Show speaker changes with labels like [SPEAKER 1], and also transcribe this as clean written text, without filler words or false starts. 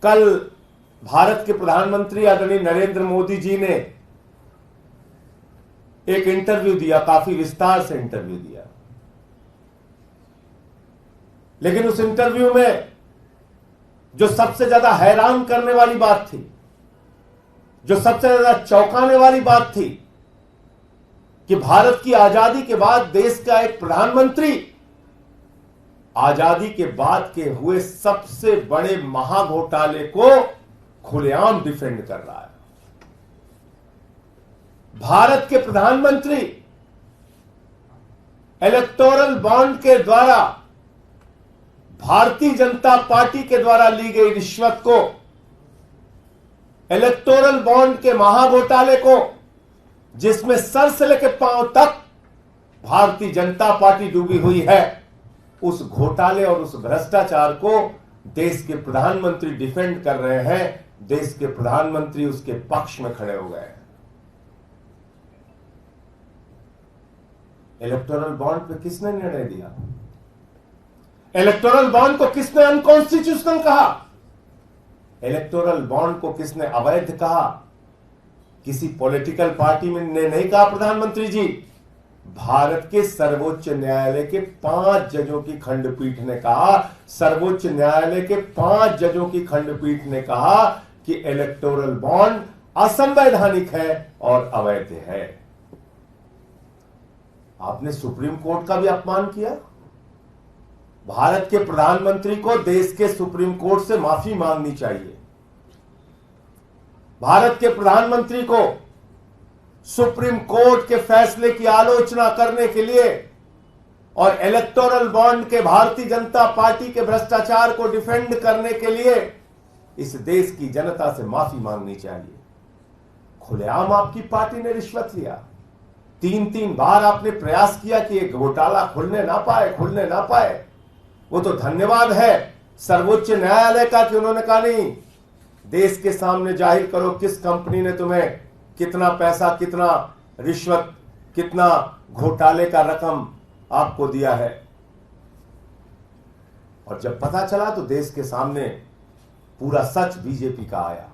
[SPEAKER 1] कल भारत के प्रधानमंत्री आदरणीय नरेंद्र मोदी जी ने एक इंटरव्यू दिया, काफी विस्तार से इंटरव्यू दिया, लेकिन उस इंटरव्यू में जो सबसे ज्यादा हैरान करने वाली बात थी, जो सबसे ज्यादा चौंकाने वाली बात थी कि भारत की आजादी के बाद देश का एक प्रधानमंत्री आजादी के बाद के हुए सबसे बड़े महाघोटाले को खुलेआम डिफेंड कर रहा है। भारत के प्रधानमंत्री इलेक्टोरल बॉन्ड के द्वारा भारतीय जनता पार्टी के द्वारा ली गई रिश्वत को, इलेक्टोरल बॉन्ड के महाघोटाले को, जिसमें सर से लेकर पांव तक भारतीय जनता पार्टी डूबी हुई है, उस घोटाले और उस भ्रष्टाचार को देश के प्रधानमंत्री डिफेंड कर रहे हैं। देश के प्रधानमंत्री उसके पक्ष में खड़े हो गए हैं। इलेक्टोरल बॉन्ड पे किसने निर्णय दिया? इलेक्टोरल बॉन्ड को किसने अनकॉन्स्टिट्यूशनल कहा? इलेक्टोरल बॉन्ड को किसने अवैध कहा? किसी पॉलिटिकल पार्टी में ने नहीं कहा प्रधानमंत्री जी। भारत के सर्वोच्च न्यायालय के 5 जजों की खंडपीठ ने कहा, सर्वोच्च न्यायालय के 5 जजों की खंडपीठ ने कहा कि इलेक्टोरल बॉन्ड असंवैधानिक है और अवैध है। आपने सुप्रीम कोर्ट का भी अपमान किया। भारत के प्रधानमंत्री को देश के सुप्रीम कोर्ट से माफी मांगनी चाहिए। भारत के प्रधानमंत्री को सुप्रीम कोर्ट के फैसले की आलोचना करने के लिए और इलेक्टोरल बॉन्ड के भारतीय जनता पार्टी के भ्रष्टाचार को डिफेंड करने के लिए इस देश की जनता से माफी मांगनी चाहिए। खुलेआम आपकी पार्टी ने रिश्वत लिया। 3 बार आपने प्रयास किया कि एक घोटाला खुलने ना पाए। वो तो धन्यवाद है सर्वोच्च न्यायालय का कि उन्होंने कहा नहीं, देश के सामने जाहिर करो किस कंपनी ने तुम्हें कितना पैसा, कितना रिश्वत, कितना घोटाले का रकम आपको दिया है। और जब पता चला तो देश के सामने पूरा सच बीजेपी का आया।